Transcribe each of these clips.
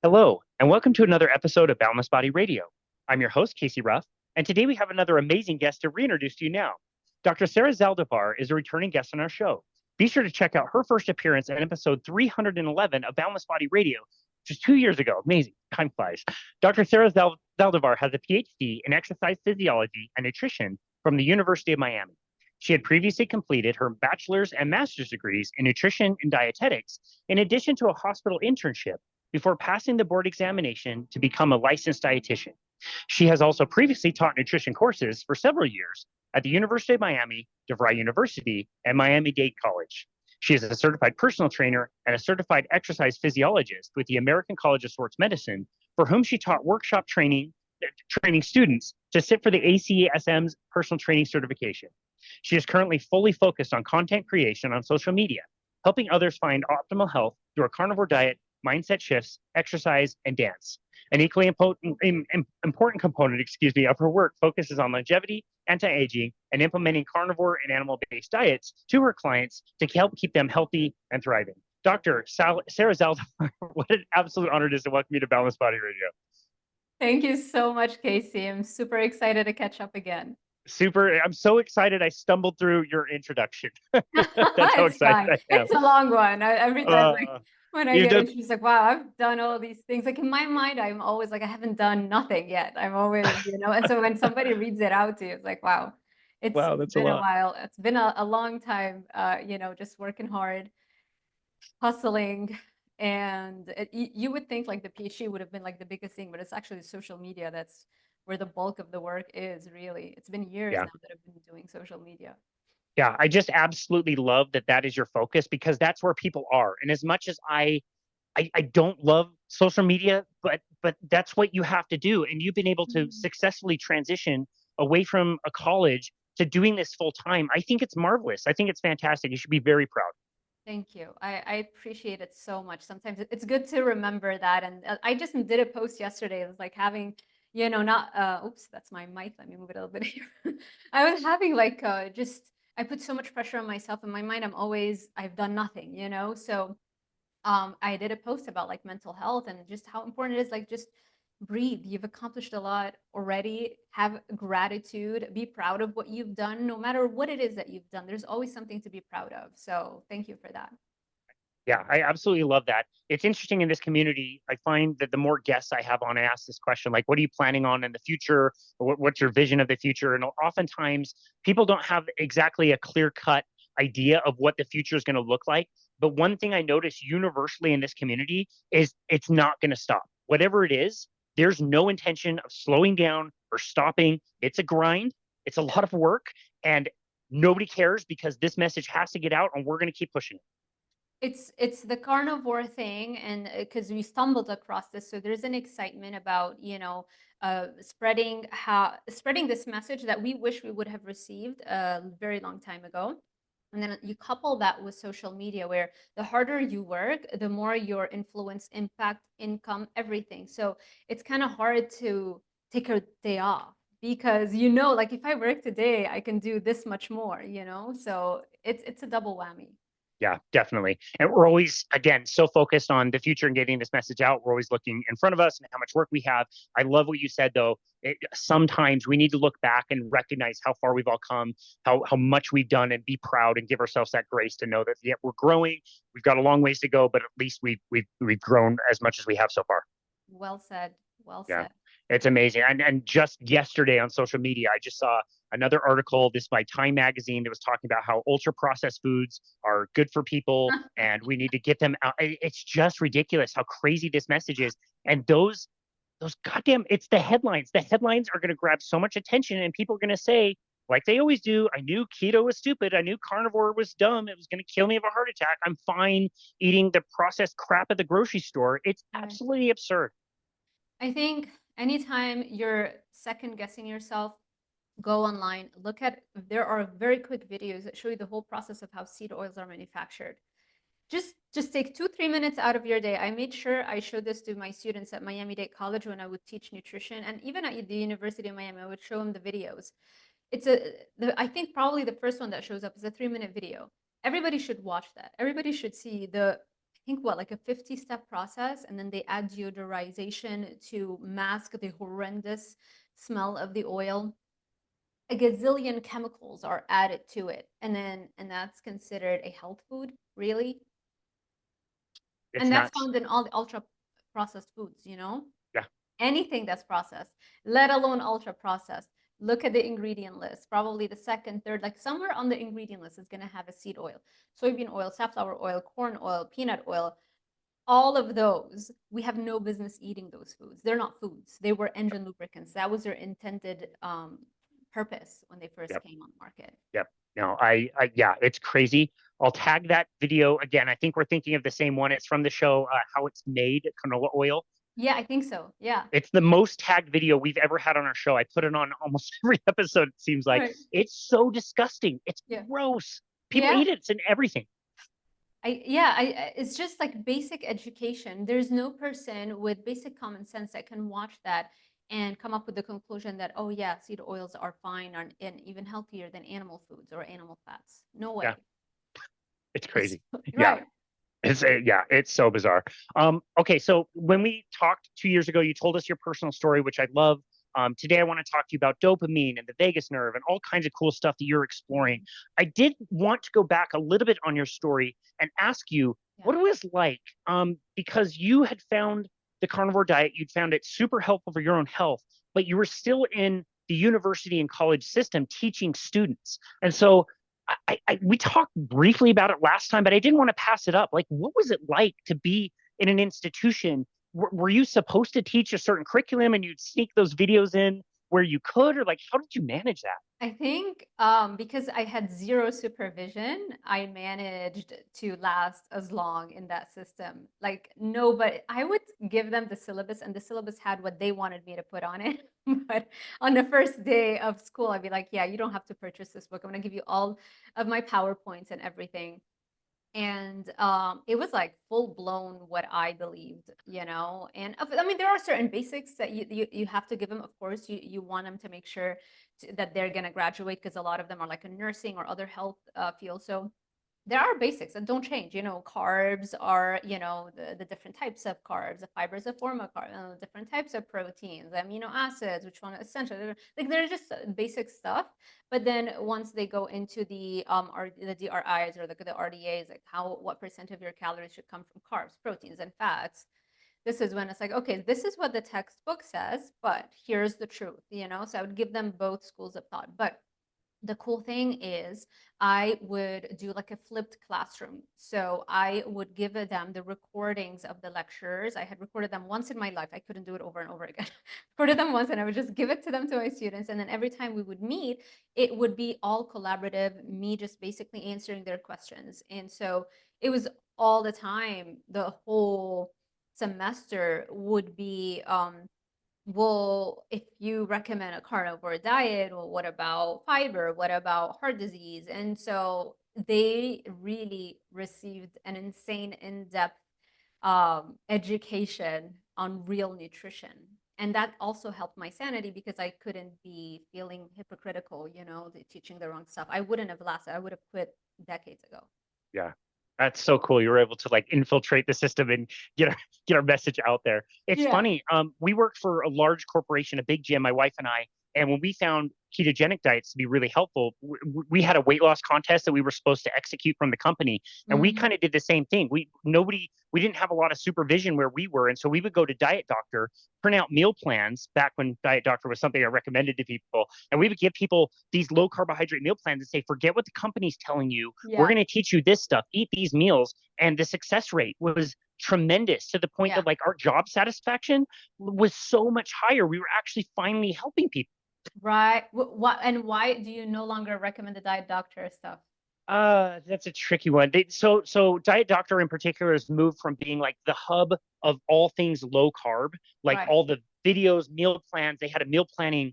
Hello, and welcome to another episode of Boundless Body Radio. I'm your host, Casey Ruff, and today we have another amazing guest to reintroduce to you now. Dr. Sarah Zaldivar is a returning guest on our show. Be sure to check out her first appearance in episode 311 of Boundless Body Radio, which was 2 years ago. Amazing. Time flies. Dr. Sarah Zaldivar has a Ph.D. in Exercise Physiology and Nutrition from the University of Miami. She had previously completed her bachelor's and master's degrees in nutrition and dietetics, in addition to a hospital internship before passing the board examination to become a licensed dietitian. She has also previously taught nutrition courses for several years at the University of Miami, DeVry University, and Miami-Dade College. She is a certified personal trainer and a certified exercise physiologist with the American College of Sports Medicine, for whom she taught workshop training students to sit for the ACSM's personal training certification. She is currently fully focused on content creation on social media, helping others find optimal health through a carnivore diet, mindset shifts, exercise, and dance. An equally important component, of her work focuses on longevity, anti-aging, and implementing carnivore and animal-based diets to her clients to help keep them healthy and thriving. Dr. Sarah Zaldivar, what an absolute honor it is to welcome you to Boundless Body Radio. Thank you so much, Casey. I'm super excited to catch up again. I'm so excited I stumbled through your introduction. That's how It's excited fine. I am. It's a long one. Every time, when I you've get done- introduced, like, wow, I've done all these things. Like in my mind, I'm always like, I haven't done nothing yet. I'm always, and so when somebody reads it out to you, it's like, wow, Wow, that's been a a lot. while. It's been a long time, just working hard, hustling. And you would think like the PhD would have been like the biggest thing, but it's actually social media that's where the bulk of the work is, really. It's been years Yeah. now that I've been doing social media. Yeah, I just absolutely love that is your focus, because that's where people are. And as much as I don't love social media, but that's what you have to do. And you've been able to successfully transition away from a college to doing this full time. I think it's marvelous. I think it's fantastic. You should be very proud. Thank you. I appreciate it so much. Sometimes it's good to remember that. And I just did a post yesterday. It was like having, not, oops, that's my mic. Let me move it a little bit here. I was having like, I put so much pressure on myself. In my mind, I've done nothing, So I did a post about like mental health and just how important it is, like just breathe. You've accomplished a lot already. Have gratitude. Be proud of what you've done, no matter what it is that you've done. There's always something to be proud of. So thank you for that. Yeah, I absolutely love that. It's interesting in this community. I find that the more guests I have on, I ask this question, like, what are you planning on in the future? Or what's your vision of the future? And oftentimes people don't have exactly a clear-cut idea of what the future is going to look like. But one thing I notice universally in this community is it's not going to stop. Whatever it is, there's no intention of slowing down or stopping. It's a grind. It's a lot of work, and nobody cares, because this message has to get out, and we're going to keep pushing it. It's the carnivore thing, and because we stumbled across this, so there's an excitement about spreading this message that we wish we would have received a very long time ago. And then you couple that with social media, where the harder you work, the more your influence, impact, income, everything. So it's kind of hard to take a day off, because like if I work today, I can do this much more. So it's a double whammy. Yeah, definitely. And we're always, again, so focused on the future and getting this message out. We're always looking in front of us and how much work we have. I love what you said, though. Sometimes we need to look back and recognize how far we've all come, how much we've done, and be proud and give ourselves that grace to know that, yeah, we're growing. We've got a long ways to go, but at least we've grown as much as we have so far. Well said. Well Yeah, said. it's amazing. And just yesterday on social media, I just saw another article, this by Time Magazine, that was talking about how ultra processed foods are good for people and we need to get them out. It's just ridiculous how crazy this message is. And those goddamn, it's the headlines. The headlines are going to grab so much attention, and people are going to say, like they always do, I knew keto was stupid. I knew carnivore was dumb. It was going to kill me of a heart attack. I'm fine eating the processed crap at the grocery store. It's absolutely absurd. I think anytime you're second guessing yourself, go online, there are very quick videos that show you the whole process of how seed oils are manufactured. Just take 2-3 minutes out of your day. I made sure I showed this to my students at Miami-Dade College when I would teach nutrition, and even at the University of Miami, I would show them the videos. I think probably the first one that shows up is a 3-minute video. Everybody should watch that. Everybody should see think what, like a 50-step process, and then they add deodorization to mask the horrendous smell of the oil. A gazillion chemicals are added to it, and that's considered a health food, really? It's And that's nuts. found in all the ultra processed foods, you know? Yeah. Anything that's processed, let alone ultra processed. Look at the ingredient list. Probably the second, third, like somewhere on the ingredient list is going to have a seed oil, soybean oil, safflower oil, corn oil, peanut oil. All of those, we have no business eating those foods. They're not foods. They were engine lubricants. That was their intended purpose when they first Yep. came on the market. Yep. No, yeah, it's crazy. I'll tag that video again. I think we're thinking of the same one. It's from the show How It's Made, canola oil. Yeah, I think so. Yeah. It's the most tagged video we've ever had on our show. I put it on almost every episode, it seems like. Right. It's so disgusting. It's Yeah. gross. People Yeah. eat it. It's in everything. It's just like basic education. There's no person with basic common sense that can watch that and come up with the conclusion that, oh yeah, seed oils are fine and even healthier than animal foods or animal fats. No way. Yeah, it's crazy. Yeah. Right. It's so bizarre. Okay, so when we talked 2 years ago, you told us your personal story, which I love. Today, I want to talk to you about dopamine and the vagus nerve and all kinds of cool stuff that you're exploring. I did want to go back a little bit on your story and ask you what it was like, because you had found the carnivore diet, you'd found it super helpful for your own health, but you were still in the university and college system teaching students. And so we talked briefly about it last time, but I didn't want to pass it up. Like, what was it like to be in an institution? Were you supposed to teach a certain curriculum and you'd sneak those videos in where you could, or like, how did you manage that? I think because I had zero supervision, I managed to last as long in that system. Like, no, but I would give them the syllabus, and the syllabus had what they wanted me to put on it. But on the first day of school, I'd be like, yeah, you don't have to purchase this book. I'm going to give you all of my PowerPoints and everything. And it was like full blown what I believed, you know. And I mean, there are certain basics that you have to give them. Of course, you want them to make sure that they're going to graduate, because a lot of them are like in nursing or other health fields. So there are basics that don't change. You know, carbs are, you know, the different types of carbs, the fibers, a form of carb, different types of proteins, amino acids, which one is essential. Like, they're just basic stuff. But then once they go into the DRIs or the RDAs, like what percent of your calories should come from carbs, proteins, and fats, this is when it's like, okay, this is what the textbook says, but here's the truth, you know? So I would give them both schools of thought. But the cool thing is I would do like a flipped classroom. So I would give them the recordings of the lectures. I had recorded them once in my life. I couldn't do it over and over again. Recorded them once, and I would just give it to them, to my students. And then every time we would meet, it would be all collaborative, me just basically answering their questions. And so it was all the time, the whole semester would be well, if you recommend a carnivore diet, well, what about fiber? What about heart disease? And so they really received an insane, in-depth education on real nutrition. And that also helped my sanity, because I couldn't be feeling hypocritical, you know, teaching the wrong stuff. I wouldn't have lasted. I would have quit decades ago. Yeah. That's so cool. You were able to like infiltrate the system and get our message out there. It's Yeah. funny. We worked for a large corporation, a big gym, my wife and I, and when we found ketogenic diets to be really helpful, we had a weight loss contest that we were supposed to execute from the company, and we kind of did the same thing. We didn't have a lot of supervision where we were, and so we would go to Diet Doctor, print out meal plans back when Diet Doctor was something I recommended to people, and we would give people these low carbohydrate meal plans and say, forget what the company's telling you. We're going to teach you this stuff. Eat these meals, and the success rate was tremendous, to the point that like our job satisfaction was so much higher. We were actually finally helping people. Right. What and why do you no longer recommend the Diet Doctor stuff? That's a tricky one. So Diet Doctor in particular has moved from being like the hub of all things low carb, like Right. all the videos, meal plans. They had a meal planning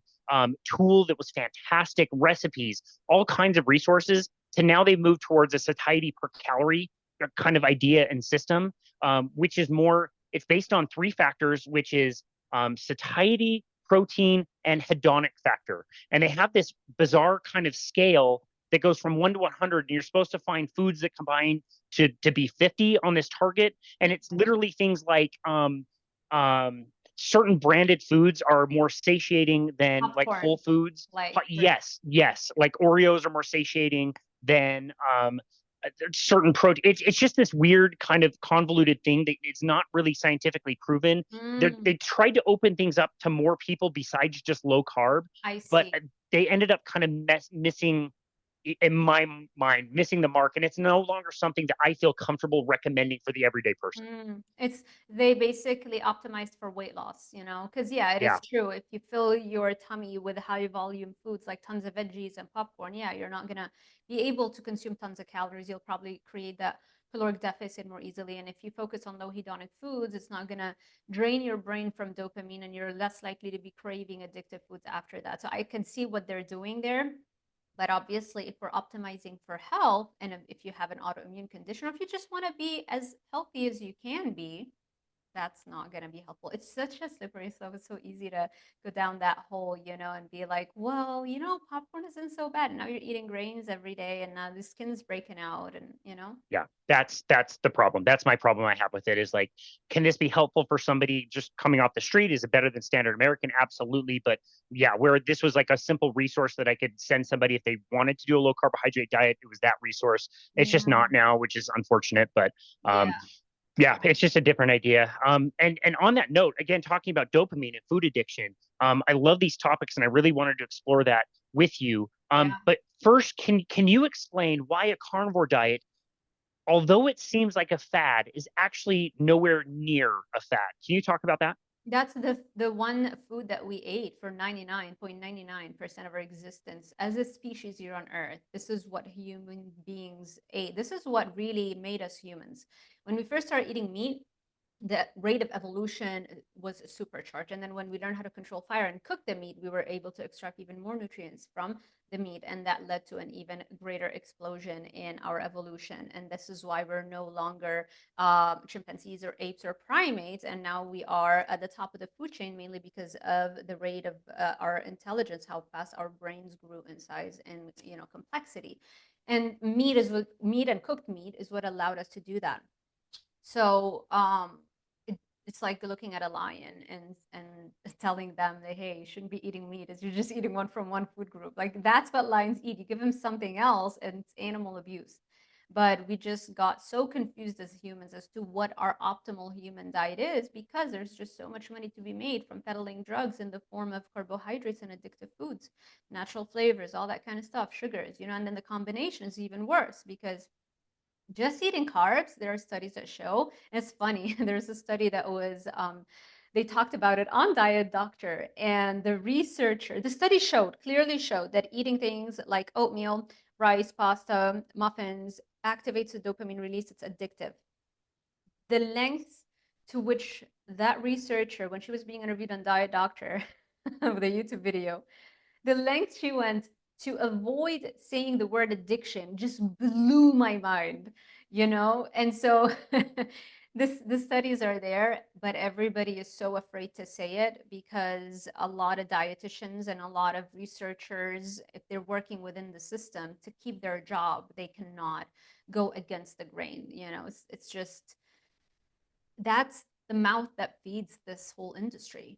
tool that was fantastic, recipes, all kinds of resources. To now they've moved towards a satiety per calorie kind of idea and system, which is more. It's based on three factors, which is satiety, protein, and hedonic factor. And they have this bizarre kind of scale that goes from 1 to 100, and you're supposed to find foods that combine to be 50 on this target. And it's literally things like certain branded foods are more satiating than like Whole Popcorn, Foods. like Yes, like Oreos are more satiating than certain protein. It's just this weird kind of convoluted thing that it's not really scientifically proven. They tried to open things up to more people besides just low carb, I but see. they ended up kind of missing, in my mind, missing the mark, and it's no longer something that I feel comfortable recommending for the everyday person. It's they basically optimized for weight loss, you know, because yeah, it Yeah. is true. If you fill your tummy with high volume foods like tons of veggies and popcorn, yeah, you're not gonna be able to consume tons of calories. You'll probably create that caloric deficit more easily. And if you focus on low hedonic foods, it's not gonna drain your brain from dopamine, and you're less likely to be craving addictive foods after that. So I can see what they're doing there. But obviously, if we're optimizing for health, and if you have an autoimmune condition, or if you just want to be as healthy as you can be, that's not going to be helpful. It's such a slippery slope. It's so easy to go down that hole, you know, and be like, well, you know, popcorn isn't so bad. Now you're eating grains every day, and now the skin's breaking out, and you know. Yeah, that's the problem. That's my problem I have with it, is like, can this be helpful for somebody just coming off the street? Is it better than standard American? Absolutely. But yeah, where this was like a simple resource that I could send somebody if they wanted to do a low carbohydrate diet, it was that resource. It's just Yeah. not now, which is unfortunate. But Yeah. yeah, it's just a different idea. And on that note, again, talking about dopamine and food addiction, I love these topics, and I really wanted to explore that with you. Yeah. But first, can you explain why a carnivore diet, although it seems like a fad, is actually nowhere near a fad? Can you talk about that? That's the one food that we ate for 99.99% of our existence as a species here on Earth. This is what human beings ate. This is what really made us humans. When we first started eating meat, the rate of evolution was supercharged. And then when we learned how to control fire and cook the meat, we were able to extract even more nutrients from the meat. And that led to an even greater explosion in our evolution. And this is why we're no longer chimpanzees or apes or primates. And now we are at the top of the food chain, mainly because of the rate of our intelligence, how fast our brains grew in size and, you know, complexity. And meat and cooked meat is what allowed us to do that. So it's like looking at a lion and telling them that, hey, you shouldn't be eating meat, as you're just eating one from one food group. Like that's what lions eat. You give them something else, and it's animal abuse. But we just got so confused as humans as to what our optimal human diet is, because there's just so much money to be made from peddling drugs in the form of carbohydrates and addictive foods, natural flavors, all that kind of stuff, sugars, you know. And then the combination is even worse, because just eating carbs, there are studies that show, and it's funny, there's a study that was, they talked about it on Diet Doctor, and the study clearly showed that eating things like oatmeal, rice, pasta, muffins activates the dopamine release. It's addictive. The lengths to which that researcher, when she was being interviewed on Diet Doctor with a YouTube video, the length she went to avoid saying the word addiction just blew my mind, you know? And so the studies are there, but everybody is so afraid to say it, because a lot of dietitians and a lot of researchers, if they're working within the system to keep their job, they cannot go against the grain, you know? It's just, that's the mouth that feeds this whole industry,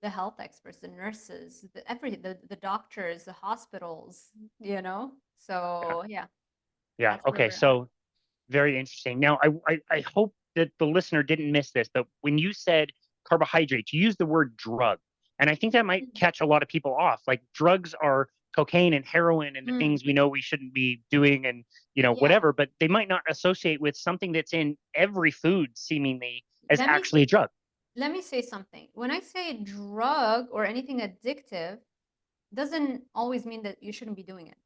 the health experts, the nurses, the doctors, the hospitals, you know? Yeah. So yeah, Yeah. that's where Okay. we're at. So very interesting. Now, I hope that the listener didn't miss this, but when you said carbohydrates, you used the word drug. And I think that might catch a lot of people off. Like, drugs are cocaine and heroin and the Mm, things we know we shouldn't be doing, and, you know, yeah. whatever, but they might not associate with something that's in every food seemingly as Let me actually a drug. let me say something. When I say drug or anything addictive, doesn't always mean that you shouldn't be doing it.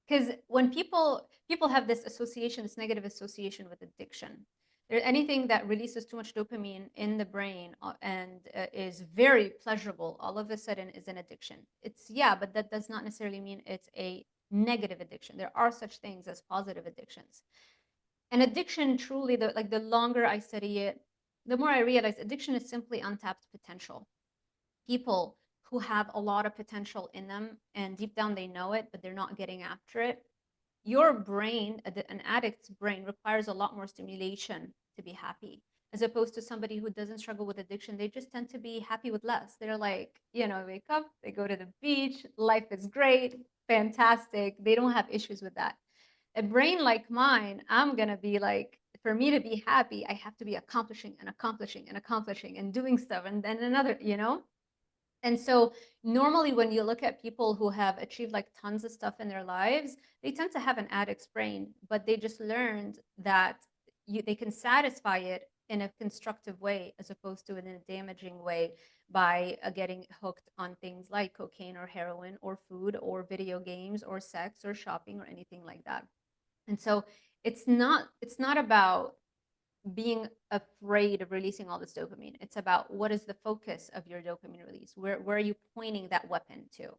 Because when people have this association, this negative association with addiction, anything that releases too much dopamine in the brain and is very pleasurable, all of a sudden is an addiction. It's, yeah, but that does not necessarily mean it's a negative addiction. There are such things as positive addictions. And addiction, truly, the longer I study it, the more I realize addiction is simply untapped potential. People who have a lot of potential in them, and deep down they know it, but they're not getting after it. Your brain, an addict's brain, requires a lot more stimulation to be happy, as opposed to somebody who doesn't struggle with addiction. They just tend to be happy with less. They're like, wake up, they go to the beach, life is great, fantastic. They don't have issues with that. A brain like mine, I'm gonna be like, for me to be happy, I have to be accomplishing and accomplishing and accomplishing and doing stuff, and then another. And so normally when you look at people who have achieved like tons of stuff in their lives, they tend to have an addict's brain, but they just learned that they can satisfy it in a constructive way as opposed to in a damaging way by getting hooked on things like cocaine or heroin or food or video games or sex or shopping or anything like that. And so it's not about being afraid of releasing all this dopamine. It's about what is the focus of your dopamine release? Where are you pointing that weapon to?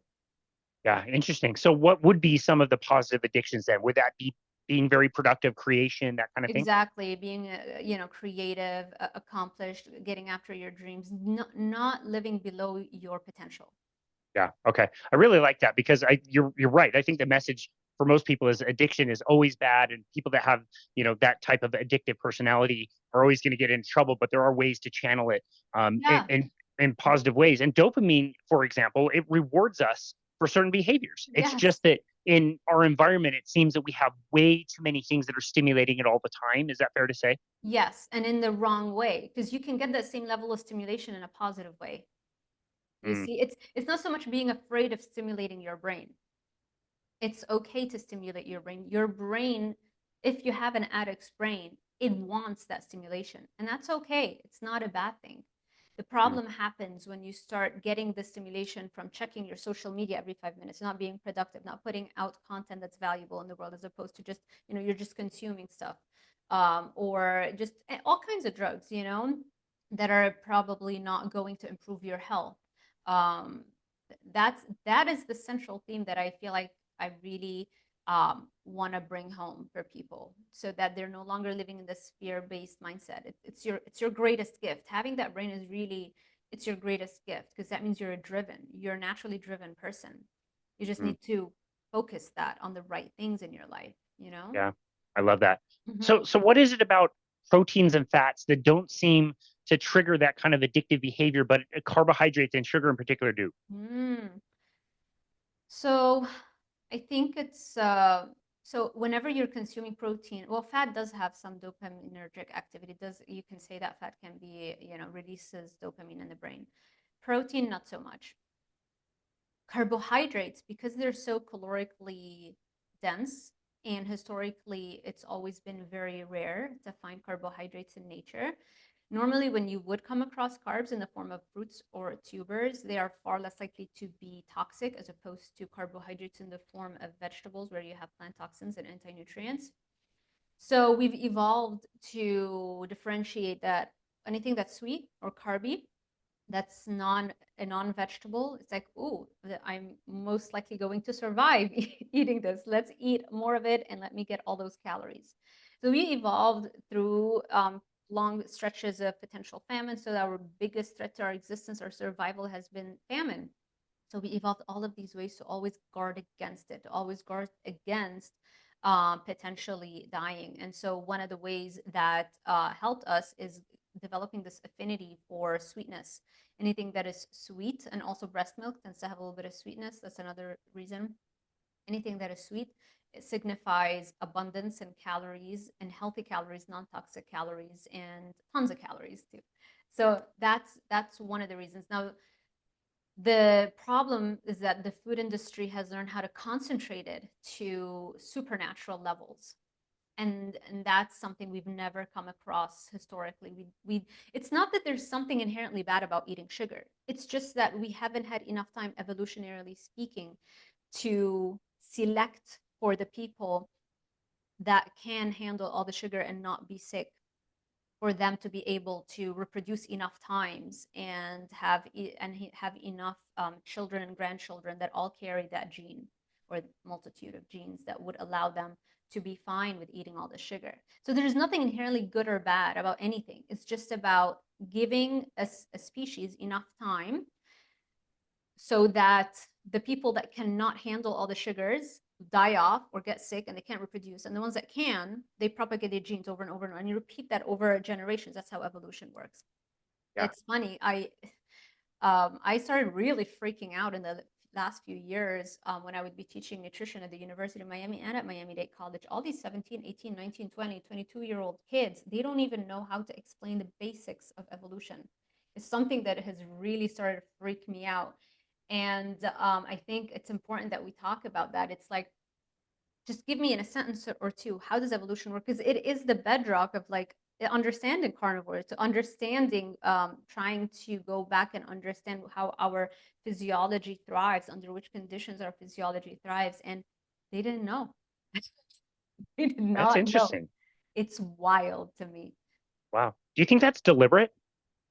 Yeah, interesting. So what would be some of the positive addictions then? Would that be being very productive, creation, that kind of thing? Exactly, being creative, accomplished, getting after your dreams, not living below your potential. Yeah. Okay. I really like that because you're right. I think the message for most people is addiction is always bad, and people that have that type of addictive personality are always going to get into trouble. But there are ways to channel it Yeah. in positive ways. And dopamine, for example, it rewards us for certain behaviors. It's Yes. just that in our environment, it seems that we have way too many things that are stimulating it all the time. Is that fair to say? Yes, and in the wrong way, because you can get that same level of stimulation in a positive way. You Mm, see, it's not so much being afraid of stimulating your brain. It's okay to stimulate your brain. Your brain, if you have an addict's brain, it wants that stimulation, and that's okay. It's not a bad thing. The mm, problem happens when you start getting the stimulation from checking your social media every 5 minutes, not being productive, not putting out content that's valuable in the world, as opposed to just, you're just consuming stuff, or just all kinds of drugs, that are probably not going to improve your health. Um, that is the central theme that I feel like I really want to bring home for people, so that they're no longer living in this fear-based mindset. It's your greatest gift. Having that brain is really, it's your greatest gift, because that means you're a naturally driven person. You just mm. need to focus that on the right things in your life. Yeah, I love that. Mhm. So what is it about proteins and fats that don't seem to trigger that kind of addictive behavior, but carbohydrates and sugar in particular do? Mm. So I think it's so whenever you're consuming protein, well, fat does have some dopaminergic activity. Does You can say that fat can be, releases dopamine in the brain. Protein, not so much. Carbohydrates, because they're so calorically dense, and historically it's always been very rare to find carbohydrates in nature. Normally, when you would come across carbs in the form of fruits or tubers, they are far less likely to be toxic as opposed to carbohydrates in the form of vegetables, where you have plant toxins and anti-nutrients. So we've evolved to differentiate that anything that's sweet or carby, that's a non-vegetable, it's like, oh, I'm most likely going to survive eating this. Let's eat more of it and let me get all those calories. So we evolved through long stretches of potential famine. So our biggest threat to our existence or survival has been famine. So we evolved all of these ways to always guard against it, to always guard against potentially dying. And so one of the ways that helped us is developing this affinity for sweetness. Anything that is sweet, and also breast milk tends to have a little bit of sweetness. That's another reason. Anything that is sweet, it signifies abundance in calories, and healthy calories, non-toxic calories, and tons of calories too. So that's one of the reasons. Now, the problem is that the food industry has learned how to concentrate it to supernatural levels. And that's something we've never come across historically. We It's not that there's something inherently bad about eating sugar. It's just that we haven't had enough time, evolutionarily speaking, to select for the people that can handle all the sugar and not be sick, for them to be able to reproduce enough times and have enough children and grandchildren that all carry that gene, or multitude of genes that would allow them to be fine with eating all the sugar. So there's nothing inherently good or bad about anything. It's just about giving a species enough time so that the people that cannot handle all the sugars die off or get sick and they can't reproduce. And the ones that can, they propagate their genes over and over and over. And you repeat that over generations. That's how evolution works. Yeah. It's funny. I started really freaking out in the last few years when I would be teaching nutrition at the University of Miami and at Miami-Dade College. All these 17, 18, 19, 20, 22-year-old kids, they don't even know how to explain the basics of evolution. It's something that has really started to freak me out. And I think it's important that we talk about that. It's like, just give me in a sentence or two, how does evolution work? Because it is the bedrock of like understanding carnivores, to understanding, trying to go back and understand how our physiology thrives, under which conditions our physiology thrives. And they didn't know. They did That's not know. interesting. It's wild to me. Wow. Do you think that's deliberate?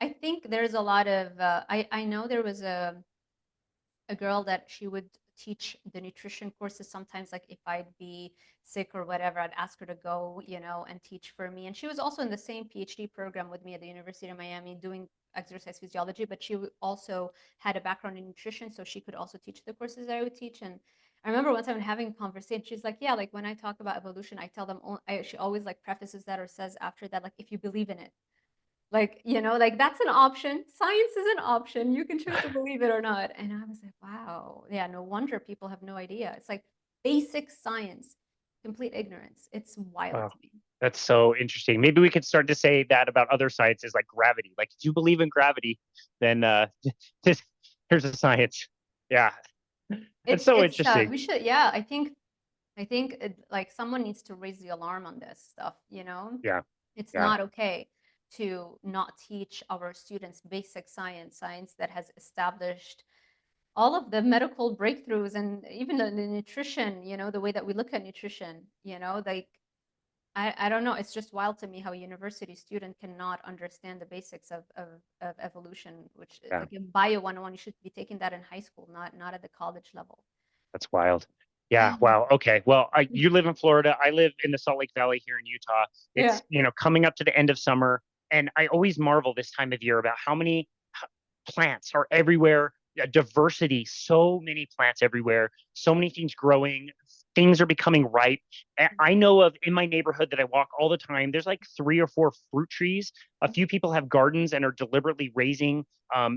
I think there's a lot of, I know there was a girl that she would teach the nutrition courses sometimes, like if I'd be sick or whatever, I'd ask her to go, and teach for me. And she was also in the same PhD program with me at the University of Miami doing exercise physiology, but she also had a background in nutrition, so she could also teach the courses that I would teach. And I remember one time having a conversation, she's like, yeah, like when I talk about evolution, I tell them, she always like prefaces that or says after that, like, if you believe in it. Like, like that's an option. Science is an option. You can choose to believe it or not. And I was like, wow. Yeah, no wonder people have no idea. It's like basic science, complete ignorance. It's wild Wow. to me. That's so interesting. Maybe we could start to say that about other sciences like gravity. Like, if you believe in gravity, then here's a science. Yeah. It's so interesting. We should, yeah, I think like someone needs to raise the alarm on this stuff. Yeah. It's Yeah. not okay to not teach our students basic science that has established all of the medical breakthroughs and even the nutrition, the way that we look at nutrition, like I don't know. It's just wild to me how a university student cannot understand the basics of evolution, which Yeah. like in Bio 101, you should be taking that in high school, not at the college level. That's wild. Yeah. Wow. Okay. Well, you live in Florida. I live in the Salt Lake Valley here in Utah. Yeah. It's, coming up to the end of summer. And I always marvel this time of year about how many plants are everywhere, diversity, so many plants everywhere, so many things growing, things are becoming ripe. I know of in my neighborhood that I walk all the time, there's like 3 or 4 fruit trees. A few people have gardens and are deliberately raising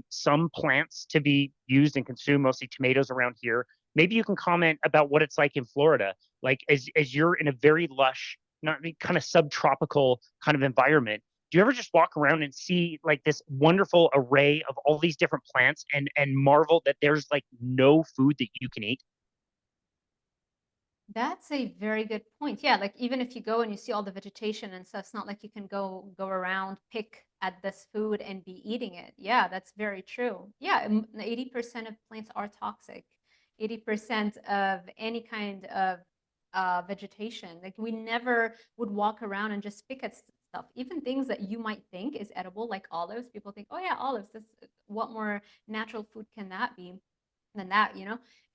some plants to be used and consumed, mostly tomatoes around here. Maybe you can comment about what it's like in Florida, like as you're in a very lush, not kind of subtropical kind of environment. Do you ever just walk around and see like this wonderful array of all these different plants and marvel that there's like no food that you can eat? That's a very good point. Yeah, like even if you go and you see all the vegetation and stuff, it's not like you can go around, pick at this food and be eating it. Yeah, that's very true. Yeah, 80% of plants are toxic. 80% of any kind of vegetation. Like we never would walk around and just pick at stuff. Even things that you might think is edible, like olives. People think, oh yeah, olives. What more natural food can that be than that?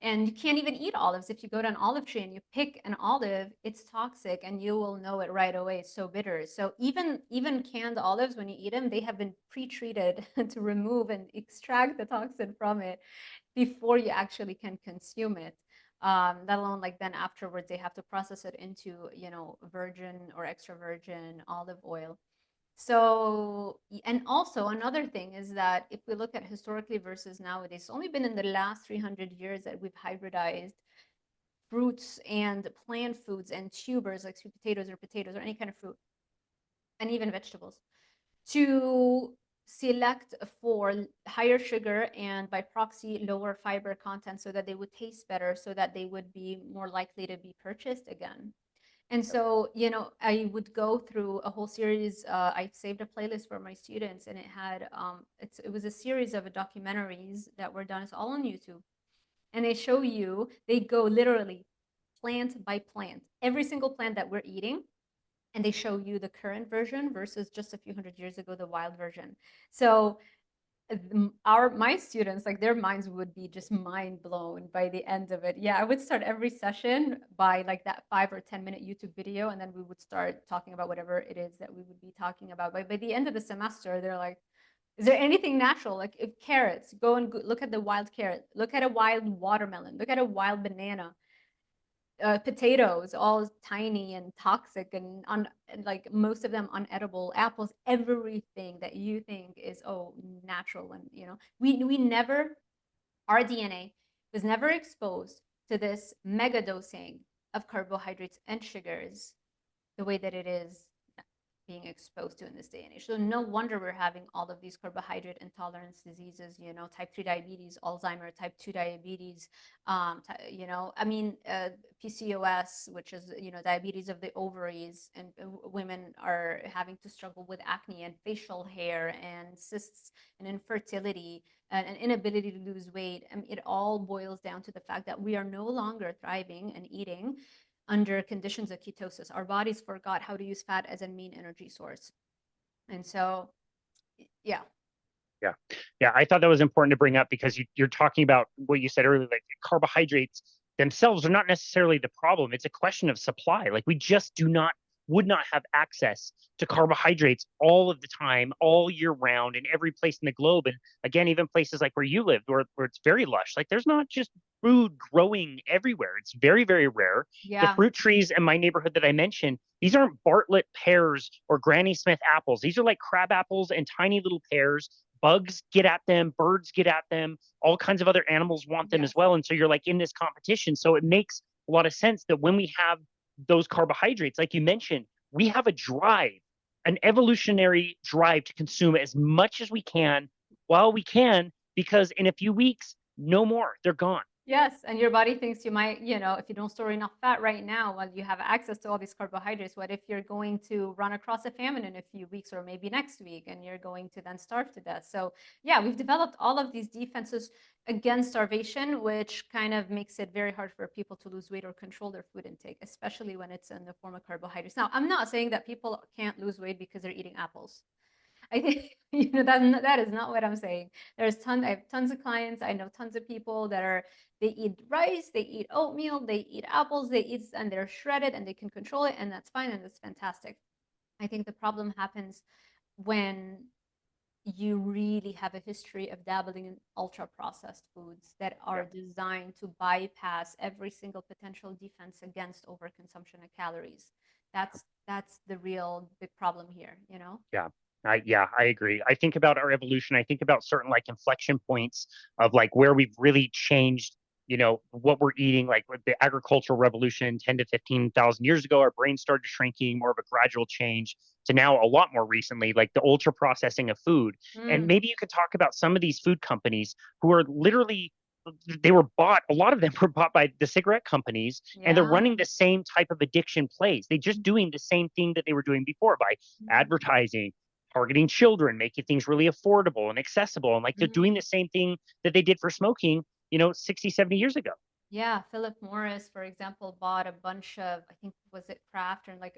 And you can't even eat olives. If you go to an olive tree and you pick an olive, it's toxic and you will know it right away. It's so bitter. So even canned olives, when you eat them, they have been pre-treated to remove and extract the toxin from it before you actually can consume it. Let alone like then afterwards they have to process it into virgin or extra virgin olive oil. So, and also another thing is that if we look at historically versus nowadays, it's only been in the last 300 years that we've hybridized fruits and plant foods and tubers like sweet potatoes or any kind of fruit and even vegetables to select for higher sugar and by proxy lower fiber content so that they would taste better, so that they would be more likely to be purchased again. And so, I would go through a whole series. I saved a playlist for my students, and it had it was a series of documentaries that were done. It's all on YouTube, and they go literally plant by plant, every single plant that we're eating, and they show you the current version versus just a few hundred years ago, the wild version. So my students, like their minds would be just mind blown by the end of it. Yeah, I would start every session by like that 5 or 10 minute YouTube video, and then we would start talking about whatever it is that we would be talking about. By the end of the semester, they're like, Is there anything natural? Like if carrots, go and look at the wild carrot, look at a wild watermelon, look at a wild banana, potatoes, all tiny and toxic and like most of them unedible, apples, everything that you think is, oh, natural. And, we never, our DNA was never exposed to this mega dosing of carbohydrates and sugars the way that it is being exposed to in this day and age. So no wonder we're having all of these carbohydrate intolerance diseases, type 3 diabetes, Alzheimer, type 2 diabetes, PCOS, which is, diabetes of the ovaries, and women are having to struggle with acne and facial hair and cysts and infertility and an inability to lose weight. I mean, it all boils down to the fact that we are no longer thriving and eating under conditions of ketosis. Our bodies forgot how to use fat as a main energy source. And so, yeah. Yeah. Yeah. I thought that was important to bring up because you're talking about what you said earlier, like carbohydrates themselves are not necessarily the problem. It's a question of supply. Like we just would not have access to carbohydrates all of the time, all year round, in every place in the globe. And again, even places like where you live, where it's very lush, like there's not just food growing everywhere. It's very, very rare. The Yeah. fruit trees in my neighborhood that I mentioned, these aren't Bartlett pears or Granny Smith apples. These are like crab apples and tiny little pears. Bugs get at them, birds get at them, all kinds of other animals want them as Yes. well. And so you're like in this competition. So it makes a lot of sense that when we have those carbohydrates, like you mentioned, we have a drive, an evolutionary drive to consume as much as we can while we can, because in a few weeks, no more, they're gone. Yes, and your body thinks you might, if you don't store enough fat right now, while you have access to all these carbohydrates, what if you're going to run across a famine in a few weeks or maybe next week and you're going to then starve to death? So, yeah, we've developed all of these defenses against starvation, which kind of makes it very hard for people to lose weight or control their food intake, especially when it's in the form of carbohydrates. Now, I'm not saying that people can't lose weight because they're eating apples. I think that is not what I'm saying. I have tons of clients. I know tons of people that they eat rice, they eat oatmeal, they eat apples, and they're shredded and they can control it, and that's fine and that's fantastic. I think the problem happens when you really have a history of dabbling in ultra processed foods that are designed to bypass every single potential defense against overconsumption of calories. That's the real big problem here, Yeah. I agree. I think about our evolution. I think about certain like inflection points of like where we've really changed, what we're eating, like with the agricultural revolution 10 to 15,000 years ago, our brains started shrinking, more of a gradual change to now a lot more recently, like the ultra processing of food. And maybe you could talk about some of these food companies who are literally a lot of them were bought by the cigarette companies, and they're Yeah. running the same type of addiction plays. They're just doing the same thing that they were doing before by advertising, targeting children, making things really affordable and accessible. And like they're doing the same thing that they did for smoking, 60, 70 years ago. Yeah, Philip Morris, for example, bought a bunch of, I think, was it Kraft or like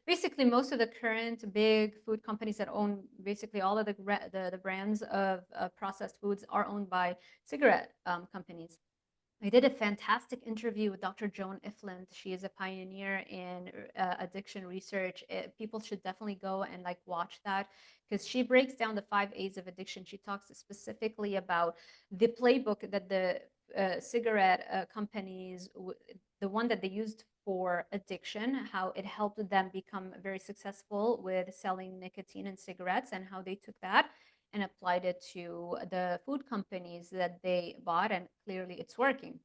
basically most of the current big food companies that own basically all of the brands of processed foods are owned by cigarette companies. I did a fantastic interview with Dr. Joan Ifland. She is a pioneer in addiction research. People should definitely go and like watch that because she breaks down the 5 A's of addiction. She talks specifically about the playbook that the cigarette companies, the one that they used for addiction, how it helped them become very successful with selling nicotine and cigarettes, and how they took that and applied it to the food companies that they bought, and clearly it's working.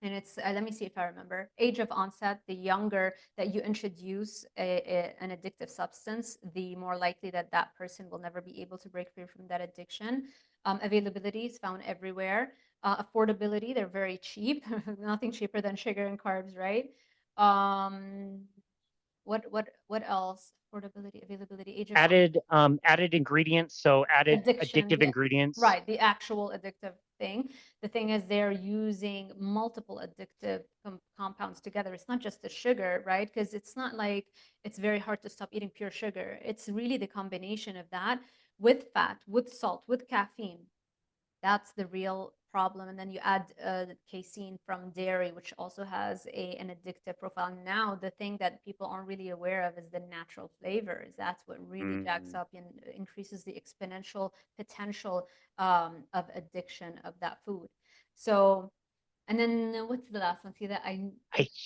And it's let me see if I remember, age of onset, the younger that you introduce an addictive substance, the more likely that that person will never be able to break free from that addiction. Availability is found everywhere. Affordability, they're very cheap. Nothing cheaper than sugar and carbs, right? um what else? Affordability, availability, age of onset. Added ingredients, so added Addiction, addictive ingredients. right, the actual addictive thing. The thing is they're using multiple addictive compounds together. It's not just the sugar, right? Because it's not like it's very hard to stop eating pure sugar. It's really the combination of that with fat, with salt, with caffeine. That's the real problem. And then you add casein from dairy, which also has an addictive profile. Now, the thing that people aren't really aware of is the natural flavors. That's what really jacks Mm. up and increases the exponential potential of addiction of that food. So, and then what's the last one? See that I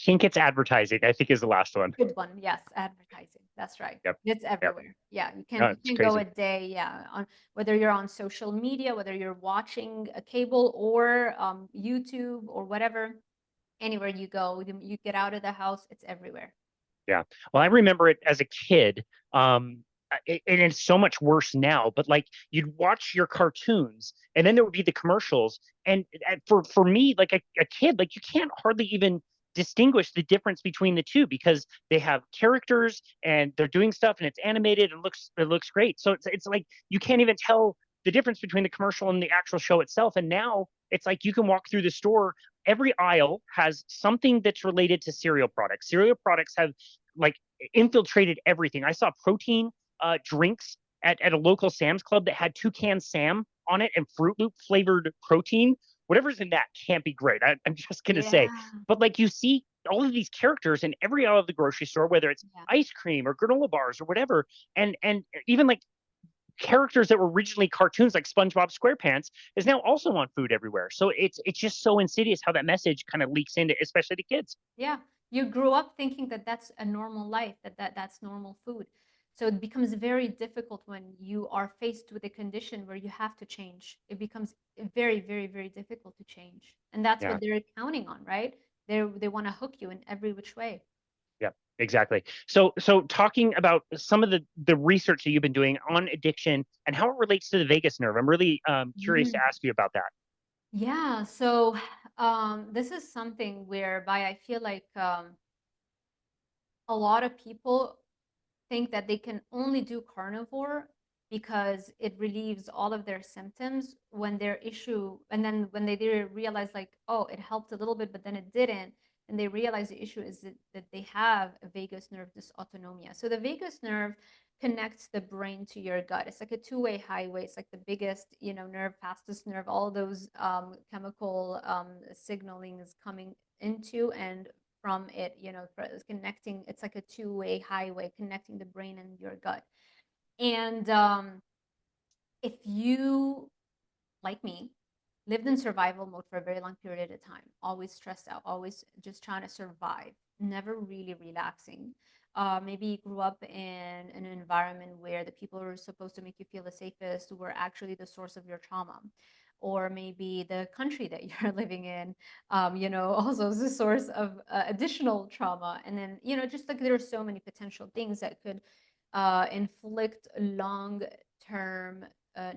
think it's advertising, I think is the last one. good one. Yes, advertising. That's right. Yep. It's Yep. everywhere. Yeah, No, you it's can go crazy. a day, yeah, on whether you're on social media, whether you're watching a cable or YouTube or whatever, anywhere you go, you get out of the house, it's everywhere. Yeah. Well, I remember it as a kid. And it's so much worse now, but like you'd watch your cartoons and then there would be the commercials. And for me, like a kid, like you can't hardly even distinguish the difference between the two because they have characters and they're doing stuff and it's animated and it looks great. So it's like you can't even tell the difference between the commercial and the actual show itself. And now it's like you can walk through the store, every aisle has something that's related to cereal products. Cereal products have like infiltrated everything. I saw protein drinks at a local Sam's Club that had Toucan Sam on it and Fruit Loop flavored protein. Whatever's in that can't be great. I'm just gonna say, Yeah. but like you see all of these characters in every aisle of the grocery store, whether it's Yeah. ice cream or granola bars or whatever, and even like characters that were originally cartoons like SpongeBob SquarePants is now also on food everywhere. So it's just so insidious how that message kind of leaks into, especially to kids. Yeah. You grew up thinking that that's a normal life, that's normal food. So it becomes very difficult when you are faced with a condition where you have to change. It becomes very, very, very difficult to change. And that's Yeah. what they're counting on, right? They want to hook you in every which way. Yeah, exactly. So talking about some of the research that you've been doing on addiction and how it relates to the vagus nerve, I'm really curious to Mm. ask you about that. Yeah, so this is something whereby I feel like a lot of people think that they can only do carnivore because it relieves all of their symptoms when their issue, and then when they do realize like, oh, it helped a little bit, but then it didn't, and they realize the issue is that they have a vagus nerve dysautonomia. So the vagus nerve connects the brain to your gut. It's like a two-way highway. It's like the biggest, nerve, fastest nerve. All those chemical signaling is coming into and from it, it's connecting. It's like a two-way highway connecting the brain and your gut. And if you, like me, lived in survival mode for a very long period of time, always stressed out, always just trying to survive, never really relaxing. Maybe you grew up in an environment where the people who are supposed to make you feel the safest were actually the source of your trauma. Or maybe the country that you're living in, also is a source of additional trauma. And then, just like there are so many potential things that could inflict long term,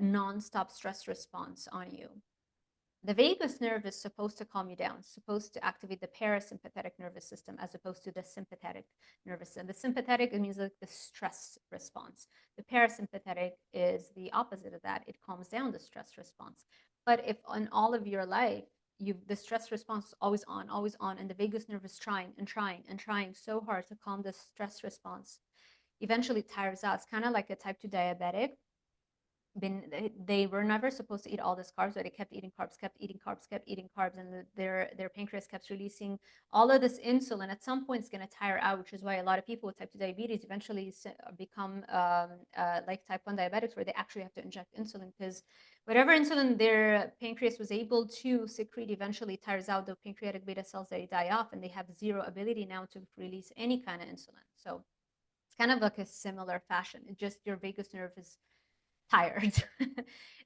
non-stop stress response on you. The vagus nerve is supposed to calm you down, supposed to activate the parasympathetic nervous system as opposed to the sympathetic nervous system. The sympathetic, it means like the stress response. The parasympathetic is the opposite of that. It calms down the stress response. But if in all of your life, the stress response is always on, and the vagus nerve is trying and trying and trying so hard to calm the stress response, eventually it tires out. It's kind of like a type 2 diabetic. They were never supposed to eat all this carbs, but they kept eating carbs, kept eating carbs, kept eating carbs, and their pancreas kept releasing all of this insulin. At some point, it's going to tire out, which is why a lot of people with type 2 diabetes eventually become like type 1 diabetics, where they actually have to inject insulin because whatever insulin their pancreas was able to secrete eventually tires out. The pancreatic beta cells, they die off, and they have zero ability now to release any kind of insulin. So it's kind of like a similar fashion. It just your vagus nerve is tired.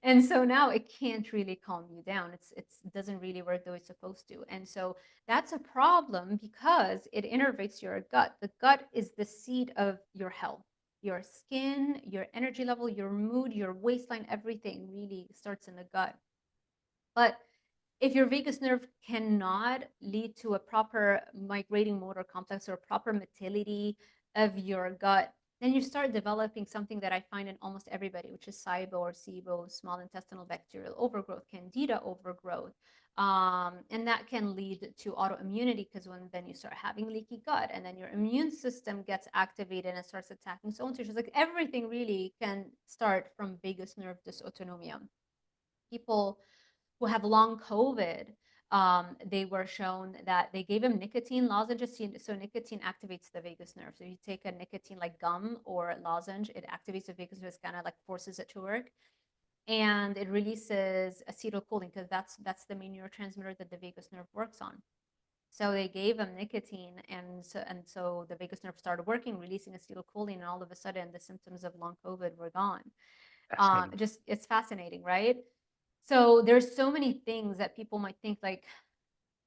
And so now it can't really calm you down. It doesn't really work the way it's supposed to. And so that's a problem because it innervates your gut. The gut is the seat of your health. Your skin, your energy level, your mood, your waistline, everything really starts in the gut. But if your vagus nerve cannot lead to a proper migrating motor complex or proper motility of your gut, then you start developing something that I find in almost everybody, which is SIBO or SIBO, small intestinal bacterial overgrowth, candida overgrowth. And that can lead to autoimmunity because then you start having leaky gut and then your immune system gets activated and starts attacking so on tissues. Like everything really can start from vagus nerve dysautonomia. People who have long COVID, they were shown that they gave them nicotine lozenges. So nicotine activates the vagus nerve. So you take a nicotine like gum or lozenge, it activates the vagus nerve, kind of like forces it to work, and it releases acetylcholine because that's the main neurotransmitter that the vagus nerve works on. So they gave them nicotine, and so the vagus nerve started working, releasing acetylcholine, and all of a sudden the symptoms of long COVID were gone. Fascinating. It's fascinating, right? So there's so many things that people might think like,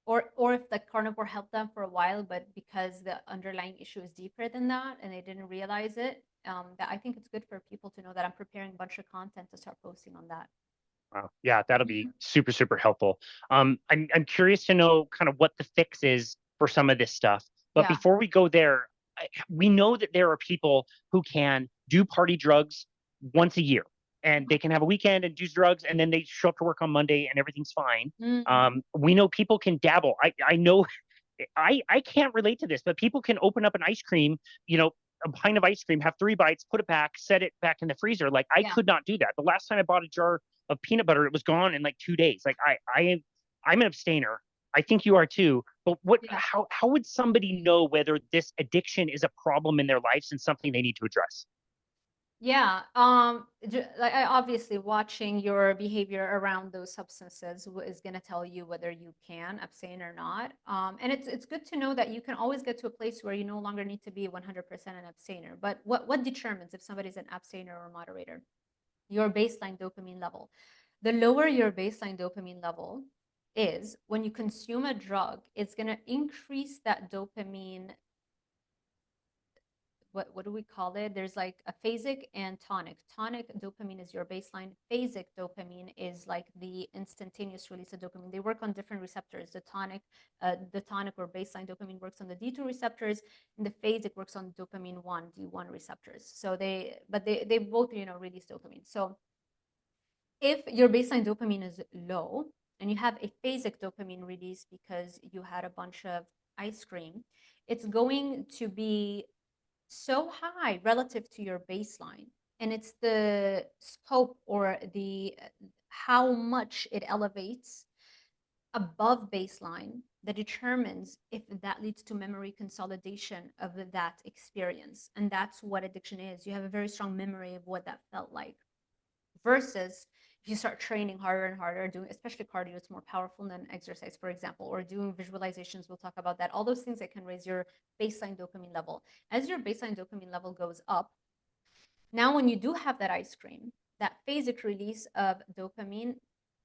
or if the carnivore helped them for a while, but because the underlying issue is deeper than that and they didn't realize it, that I think it's good for people to know that I'm preparing a bunch of content to start posting on that. Wow. Yeah, that'll be Mhm. super, super helpful. I'm curious to know kind of what the fix is for some of this stuff. But Yeah. before we go there, we know that there are people who can do party drugs once a year, and they can have a weekend and do drugs, and then they show up to work on Monday and everything's fine. Mhm. We know people can dabble. I know I can't relate to this, but people can open up an ice cream, a pint of ice cream, have 3 bites, put it back, set it back in the freezer. Like I Yeah. could not do that. The last time I bought a jar of peanut butter, it was gone in like 2 days. Like I'm an abstainer. I think you are too. But Yeah. how would somebody know whether this addiction is a problem in their lives and something they need to address? Yeah, like obviously watching your behavior around those substances is going to tell you whether you can abstain or not. And it's good to know that you can always get to a place where you no longer need to be 100% an abstainer. But what determines if somebody's an abstainer or moderator? Your baseline dopamine level. The lower your baseline dopamine level is, when you consume a drug, it's going to increase that dopamine. What do we call it? There's like a phasic and tonic. Tonic dopamine is your baseline. Phasic dopamine is like the instantaneous release of dopamine. They work on different receptors. The tonic or baseline dopamine works on the D2 receptors, and the phasic works on dopamine 1, D1 receptors. So they both, release dopamine. So if your baseline dopamine is low and you have a phasic dopamine release because you had a bunch of ice cream, it's going to be so high relative to your baseline, and it's the scope or the how much it elevates above baseline that determines if that leads to memory consolidation of that experience. And that's what addiction is. You have a very strong memory of what that felt like, versus if you start training harder and harder, doing especially cardio, it's more powerful than exercise, for example, or doing visualizations. We'll talk about that. All those things that can raise your baseline dopamine level. As your baseline dopamine level goes up, now when you do have that ice cream, that phasic release of dopamine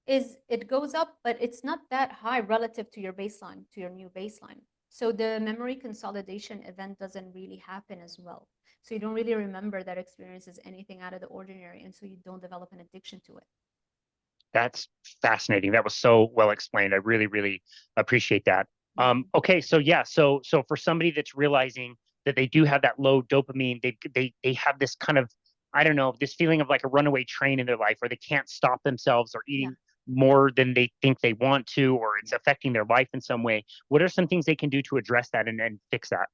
it goes up, but it's not that high relative to your baseline, to your new baseline. So the memory consolidation event doesn't really happen as well. So you don't really remember that experience as anything out of the ordinary, and so you don't develop an addiction to it. That's fascinating. That was so well explained. I really, really appreciate that. Yeah. Okay, so yeah, so for somebody that's realizing that they do have that low dopamine, they have this kind of, I don't know, this feeling of like a runaway train in their life where they can't stop themselves or Yeah. eating more than they think they want to, or it's affecting their life in some way. What are some things they can do to address that and fix that?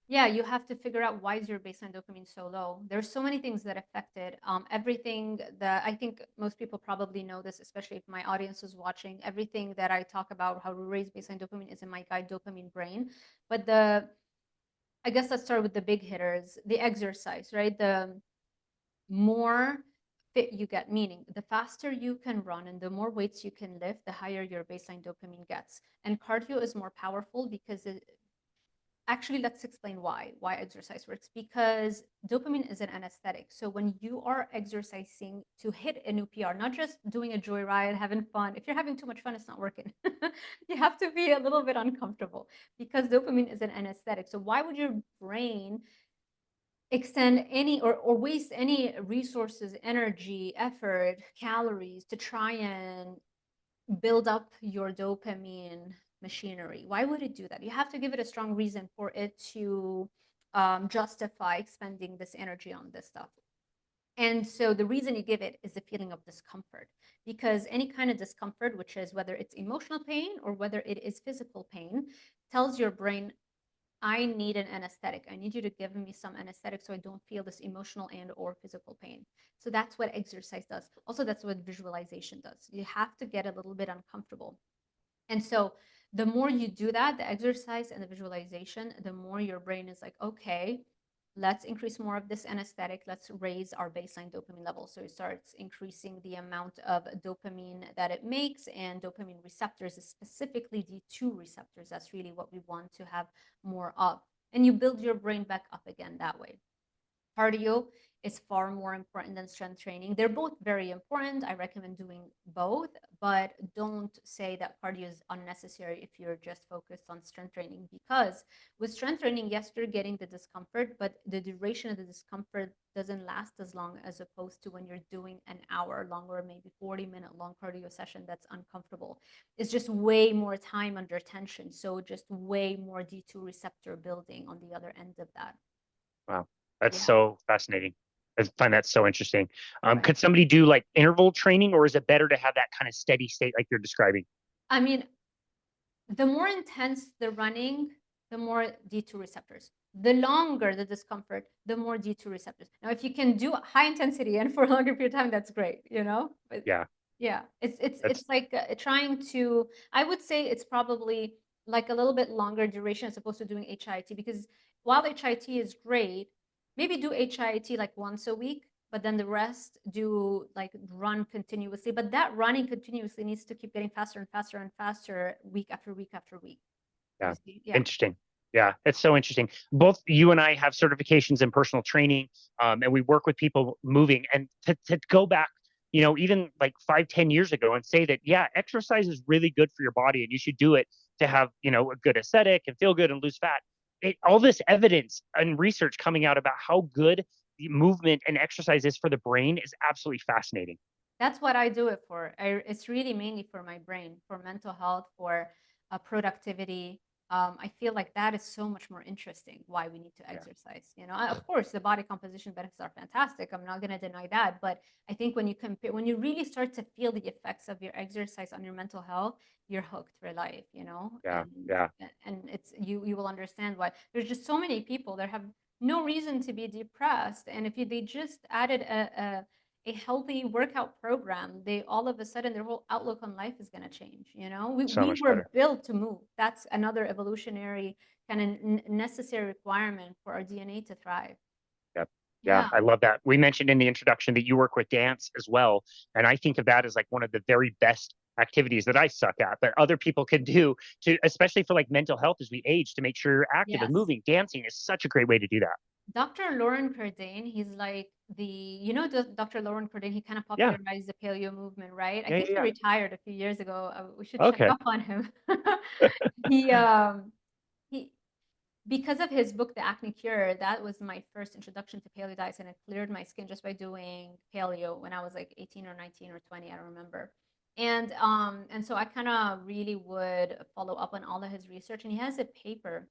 Yeah, you have to figure out why is your baseline dopamine so low. There's so many things that affect it. Everything that I think most people probably know this, especially if my audience is watching. Everything that I talk about how to raise baseline dopamine is in my guide, Dopamine Brain. But I guess let's start with the big hitters, the exercise, right? The more fit you get, meaning the faster you can run and the more weights you can lift, the higher your baseline dopamine gets. And cardio is more powerful because actually, let's explain why exercise works. Because dopamine is an anesthetic. So when you are exercising to hit a new PR, not just doing a joyride, having fun. If you're having too much fun, it's not working. You have to be a little bit uncomfortable, because dopamine is an anesthetic. So why would your brain extend any or waste any resources, energy, effort, calories to try and build up your dopamine machinery? Why would it do that? You have to give it a strong reason for it to justify expending this energy on this stuff. And so the reason you give it is the feeling of discomfort, because any kind of discomfort, which is whether it's emotional pain or whether it is physical pain, tells your brain I need an anesthetic. I need you to give me some anesthetic so I don't feel this emotional and or physical pain. So that's what exercise does. Also, that's what visualization does. You have to get a little bit uncomfortable. And so the more you do that, the exercise and the visualization, the more your brain is like, okay, let's increase more of this anesthetic. Let's raise our baseline dopamine level. So it starts increasing the amount of dopamine that it makes, and dopamine receptors, specifically D2 receptors. That's really what we want to have more of. And you build your brain back up again that way. Cardio is far more important than strength training. They're both very important. I recommend doing both, but don't say that cardio is unnecessary if you're just focused on strength training, because with strength training, yes, you're getting the discomfort, but the duration of the discomfort doesn't last as long as opposed to when you're doing an hour long or maybe 40-minute long cardio session that's uncomfortable. It's just way more time under tension. So just way more D2 receptor building on the other end of that. Wow, that's Yeah. so fascinating. I find that so interesting. Right. Could somebody do like interval training, or is it better to have that kind of steady state like you're describing? I mean, the more intense the running, the more D2 receptors. The longer the discomfort, the more D2 receptors. Now, if you can do high intensity and for a longer period of time, that's great, you know? But Yeah, yeah, that's it's like trying to, I would say it's probably like a little bit longer duration as opposed to doing HIIT, because while HIIT is great, maybe do HIIT like once a week, but then the rest do like run continuously. But that running continuously needs to keep getting faster and faster and faster week after week after week. yeah, You see? Yeah. interesting. Yeah, it's so interesting. Both you and I have certifications in personal training, and we work with people moving. And to go back, even like 5, 10 years ago, and say that, yeah, exercise is really good for your body, and you should do it to have, a good aesthetic and feel good and lose fat. All this evidence and research coming out about how good the movement and exercise is for the brain is absolutely fascinating. That's what I do it for. It's really mainly for my brain, for mental health, for productivity. I feel like that is so much more interesting why we need to Yeah, exercise. Of course, the body composition benefits are fantastic. I'm not going to deny that. But I think when you compare, when you really start to feel the effects of your exercise on your mental health, you're hooked for life, yeah, and yeah. it's you will understand why. There's just so many people that have no reason to be depressed, and if they just added a healthy workout program, they all of a sudden their whole outlook on life is going to change. So We much were better. built to move. That's another evolutionary kind of necessary requirement for our DNA to thrive. Yep. Yeah, Yeah. I love that. We mentioned in the introduction that you work with dance as well. And I think of that as like one of the very best activities that I suck at, that other people can do to, especially for like mental health as we age, to make sure you're active and Yes. moving. Dancing is such a great way to do that. Dr. Lauren Cordain, he's like Dr. Lauren Cordain, he kind of Yeah. popularized the paleo movement, right? I Yeah. think Yeah. he Yeah. retired a few years ago. We should check Okay. up on him. he he because of his book, The Acne Cure, that was my first introduction to paleo diets, and it cleared my skin just by doing paleo when I was like 18 or 19 or 20, I don't remember. And so I kind of really would follow up on all of his research, and he has a paper.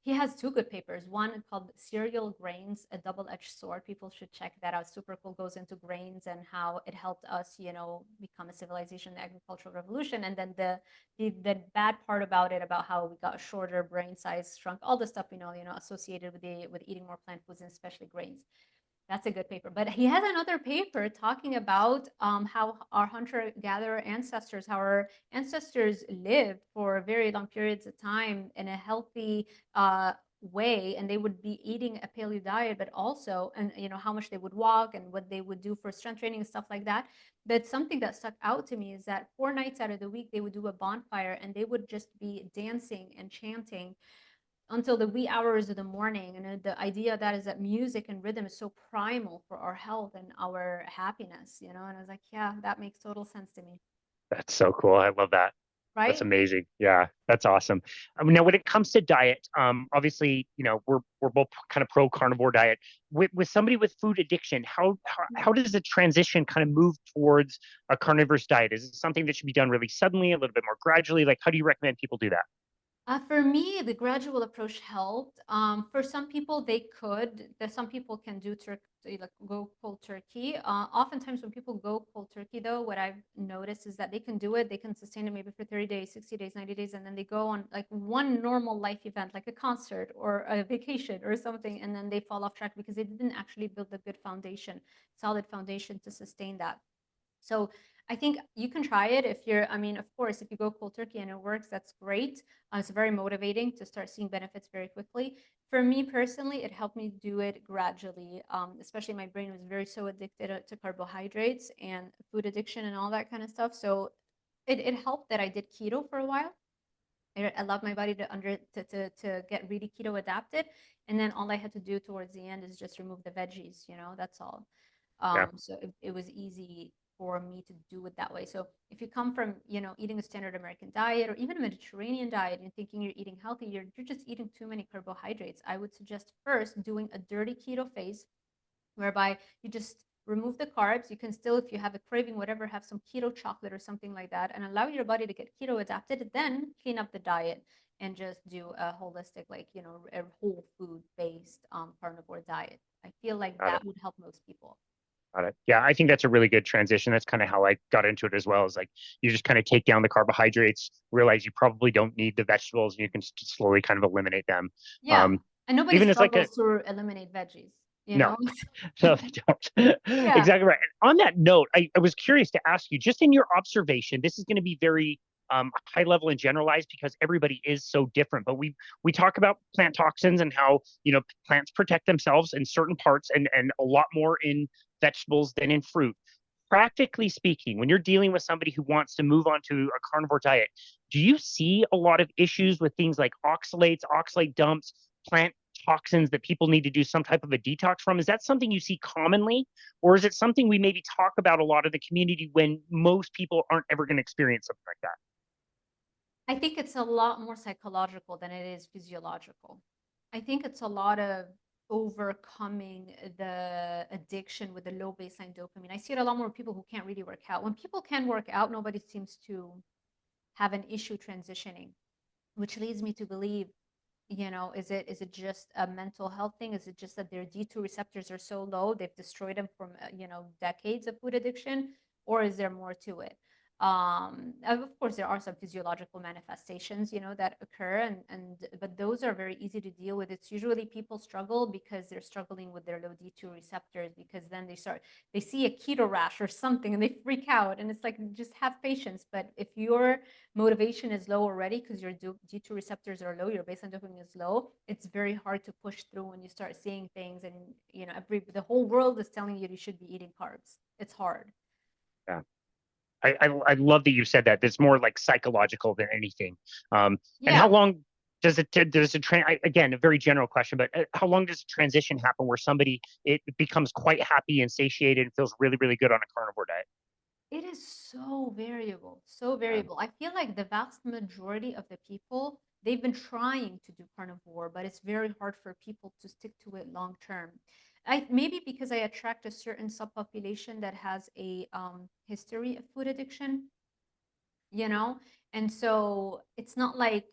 He has two good papers. One called Cereal Grains, a Double-Edged Sword. People should check that out. Super cool. Goes into grains and how it helped us, become a civilization, the agricultural revolution. And then the bad part about it, about how we got shorter brain size, shrunk, all the stuff associated with eating more plant foods and especially grains. That's a good paper. But he has another paper talking about how our hunter-gatherer ancestors, how our ancestors lived for very long periods of time in a healthy way, and they would be eating a paleo diet, but also, and how much they would walk and what they would do for strength training and stuff like that. But something that stuck out to me is that 4 nights out of the week, they would do a bonfire and they would just be dancing and chanting until the wee hours of the morning. And the idea of that is that music and rhythm is so primal for our health and our happiness, And I was like, yeah, that makes total sense to me. That's so cool. I love that. That's Right? amazing. Yeah, that's awesome. Now, when it comes to diet, obviously, we're both kind of pro carnivore diet. With somebody with food addiction, how does the transition kind of move towards a carnivorous diet? Is it something that should be done really suddenly, a little bit more gradually? Like, how do you recommend people do that? For me, the gradual approach helped. For some people, some people can do like go cold turkey. Oftentimes, when people go cold turkey, though, what I've noticed is that they can do it. They can sustain it maybe for 30 days, 60 days, 90 days, and then they go on like one normal life event, like a concert or a vacation or something, and then they fall off track because they didn't actually build a good foundation, solid foundation to sustain that. So I think you can try it if you're, I mean, of course, if you go cold turkey and it works, that's great. It's very motivating to start seeing benefits very quickly. For me personally, it helped me do it gradually, especially my brain was very so addicted to carbohydrates and food addiction and all that kind of stuff. So it helped that I did keto for a while. I allowed my body to get really keto adapted. And then all I had to do towards the end is just remove the veggies, that's all. Yeah. So it was easy for me to do it that way. So if you come from, eating a standard American diet or even a Mediterranean diet and thinking you're eating healthy, you're just eating too many carbohydrates. I would suggest first doing a dirty keto phase whereby you just remove the carbs. You can still, if you have a craving, whatever, have some keto chocolate or something like that and allow your body to get keto adapted, then clean up the diet and just do a holistic, like, a whole food based carnivore diet. I feel like Got it. that would help most people. Got it. Yeah, I think that's a really good transition. That's kind of how I got into it as well. Is like you just kind of take down the carbohydrates, realize you probably don't need the vegetables, and you can slowly kind of eliminate them. Yeah. Um, And nobody even as like a struggles to eliminate veggies, you no, know? no, they don't. Yeah. Exactly right. And on that note, I was curious to ask you, just in your observation, this is going to be very high level and generalized because everybody is so different. But we talk about plant toxins and how plants protect themselves in certain parts, and a lot more in vegetables than in fruit. Practically speaking, when you're dealing with somebody who wants to move on to a carnivore diet, do you see a lot of issues with things like oxalates, oxalate dumps, plant toxins that people need to do some type of a detox from? Is that something you see commonly, or is it something we maybe talk about a lot in the community when most people aren't ever going to experience something like that? I think it's a lot more psychological than it is physiological. I think it's a lot of overcoming the addiction with the low baseline dopamine. I see it a lot more with people who can't really work out. When people can work out, nobody seems to have an issue transitioning, which leads me to believe, is it just a mental health thing? Is it just that their D2 receptors are so low, they've destroyed them from, decades of food addiction, or is there more to it? Of course, there are some physiological manifestations, that occur, but those are very easy to deal with. It's usually people struggle because they're struggling with their low D2 receptors, because then they see a keto rash or something and they freak out, and it's like, just have patience. But if your motivation is low already because your D2 receptors are low, your baseline dopamine is low, it's very hard to push through when you start seeing things, and the whole world is telling you should be eating carbs. It's hard. Yeah. I love that you said that. It's more like psychological than anything. And how Yeah. long again, a very general question, but how long does a transition happen where somebody it becomes quite happy and satiated and feels really, really good on a carnivore diet? It is so variable, so variable. I feel like the vast majority of the people, they've been trying to do carnivore, but it's very hard for people to stick to it long term. Maybe because I attract a certain subpopulation that has a history of food addiction, you know? And so it's not like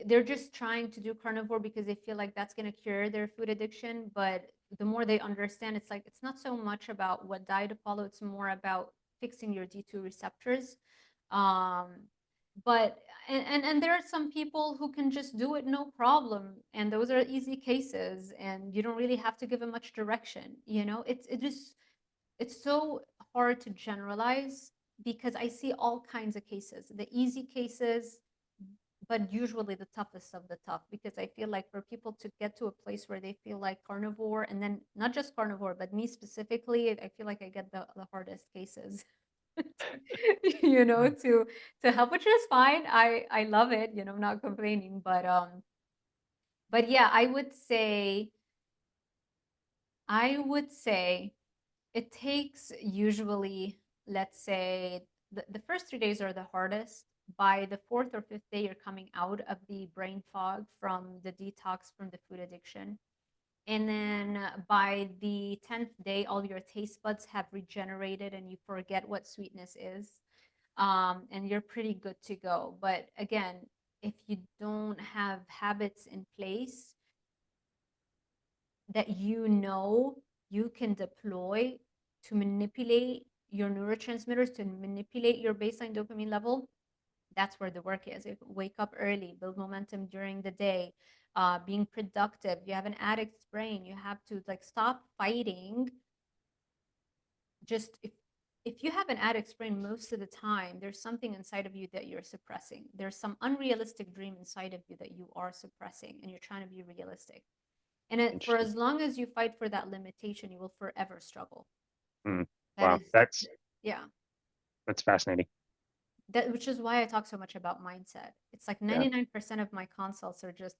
they're just trying to do carnivore because they feel like that's going to cure their food addiction, but the more they understand, it's like it's not so much about what diet to follow, it's more about fixing your D2 receptors. Um, but and there are some people who can just do it no problem, and those are easy cases, and you don't really have to give them much direction. It's so hard to generalize because I see all kinds of cases, the easy cases, but usually the toughest of the tough, because I feel like for people to get to a place where they feel like carnivore, and then not just carnivore, but me specifically, I feel like I get the hardest cases. To help, which is fine. I love it, I'm not complaining, but yeah, I would say it takes usually, let's say, the first 3 days are the hardest. By the fourth or fifth day, you're coming out of the brain fog from the detox from the food addiction. And then by the 10th day, all your taste buds have regenerated and you forget what sweetness is. And you're pretty good to go. But again, if you don't have habits in place that you can deploy to manipulate your neurotransmitters, to manipulate your baseline dopamine level, that's where the work is. If wake up early, build momentum during the day, being productive. You have an addict's brain. You have to like stop fighting. Just if you have an addict's brain, most of the time there's something inside of you that you're suppressing. There's some unrealistic dream inside of you that you are suppressing, and you're trying to be realistic. And for as long as you fight for that limitation, you will forever struggle. Wow, yeah. That's fascinating. Which is why I talk so much about mindset. It's like 99% of my consults are just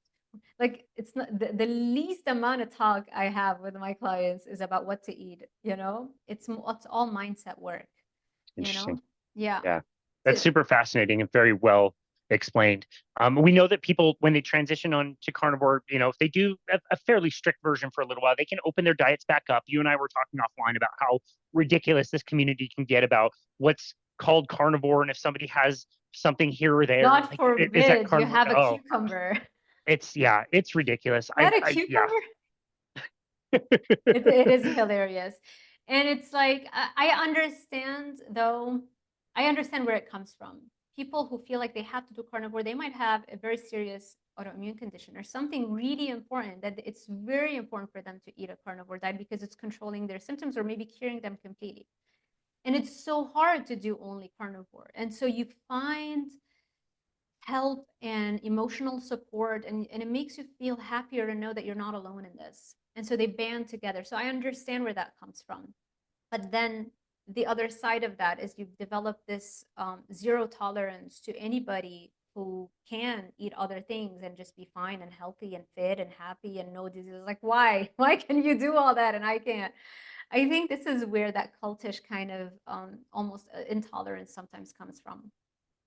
like, it's not the least amount of talk I have with my clients is about what to eat, it's all mindset work, Interesting. Yeah. Yeah. That's super fascinating and very well explained. We know that people, when they transition on to carnivore, if they do a fairly strict version for a little while, they can open their diets back up. You and I were talking offline about how ridiculous this community can get about what's called carnivore, and if somebody has something here or there, God like, forbid is that carnivore? you have a cucumber. It's ridiculous. Is that a cucumber? It is hilarious. And it's like, I understand, though. I understand where it comes from. People who feel like they have to do carnivore, they might have a very serious autoimmune condition or something really important that it's very important for them to eat a carnivore diet because it's controlling their symptoms or maybe curing them completely. And it's so hard to do only carnivore. And so you find help and emotional support, and it makes you feel happier to know that you're not alone in this. And so they band together. So I understand where that comes from. But then the other side of that is you've developed this zero tolerance to anybody who can eat other things and just be fine and healthy and fit and happy and no disease. Like, why? Why can you do all that and I can't? I think this is where that cultish kind of almost intolerance sometimes comes from.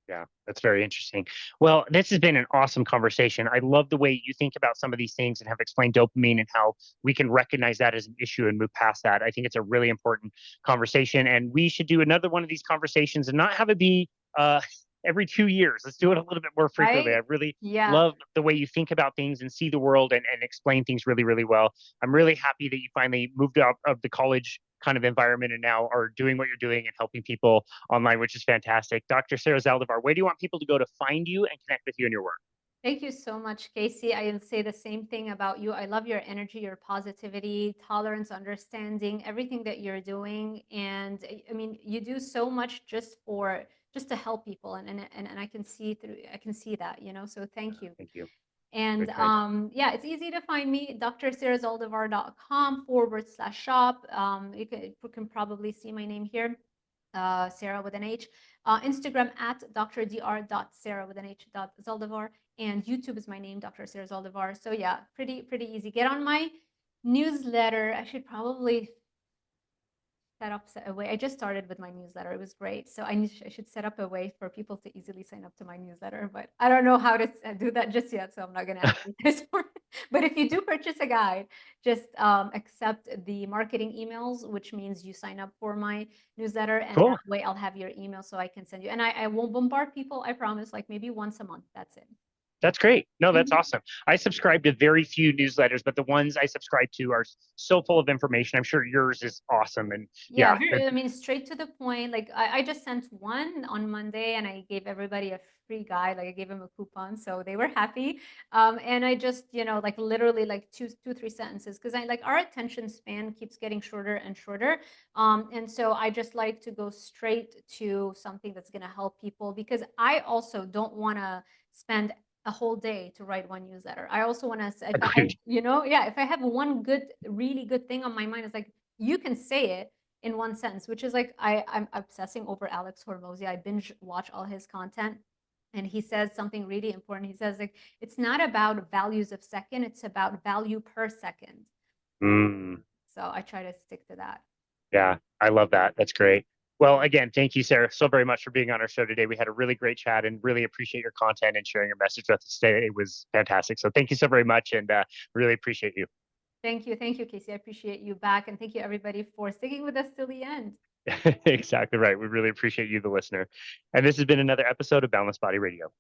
Yeah, that's very interesting. Well, this has been an awesome conversation. I love the way you think about some of these things and have explained dopamine and how we can recognize that as an issue and move past that. I think it's a really important conversation, and we should do another one of these conversations and not have it be every 2 years. Let's do it a little bit more frequently. I really love the way you think about things and see the world and explain things really, really well. I'm really happy that you finally moved out of the college kind of environment and now are doing what you're doing and helping people online, which is fantastic. Dr. Sarah Zaldivar, where do you want people to go to find you and connect with you and your work? Thank you so much, Casey. I will say the same thing about you. I love your energy, your positivity, tolerance, understanding, everything that you're doing. And I mean, you do so much just to help people. And I can see that, so thank you. Thank you. And yeah, it's easy to find me, drzaldivar.com/shop. You can probably see my name here, Sarah with an H. Instagram at drdr.sarah with an H .zaldivar. And YouTube is my name, Dr. Sarah Zaldivar. So yeah, pretty easy. Get on my newsletter. I should probably set up a way. I just started with my newsletter. It was great. So I should set up a way for people to easily sign up to my newsletter, but I don't know how to do that just yet. So I'm not going to advertise for it. But if you do purchase a guide, just accept the marketing emails, which means you sign up for my newsletter, and that way I'll have your email so I can send you. And I won't bombard people, I promise, like maybe once a month. That's it. That's great. No, that's awesome. I subscribe to very few newsletters, but the ones I subscribe to are so full of information. I'm sure yours is awesome. And yeah, I mean, straight to the point. Like I just sent one on Monday and I gave everybody a free guide. Like I gave them a coupon, so they were happy. And I just, like literally like two, 3 sentences, because our attention span keeps getting shorter and shorter. And so I just like to go straight to something that's going to help people, because I also don't want to spend a whole day to write one newsletter. I also want to, if I have one really good thing on my mind, it's like, you can say it in one sentence, which is like, I'm obsessing over Alex Hormozi. I binge watch all his content. And he says something really important. He says, like, it's not about values of second, it's about value per second. So I try to stick to that. Yeah, I love that. That's great. Well, again, thank you, Sarah, so very much for being on our show today. We had a really great chat and really appreciate your content and sharing your message with us today. It was fantastic. So thank you so very much, and really appreciate you. Thank you, Casey. I appreciate you back, and thank you everybody for sticking with us till the end. Exactly right. We really appreciate you, the listener. And this has been another episode of Boundless Body Radio.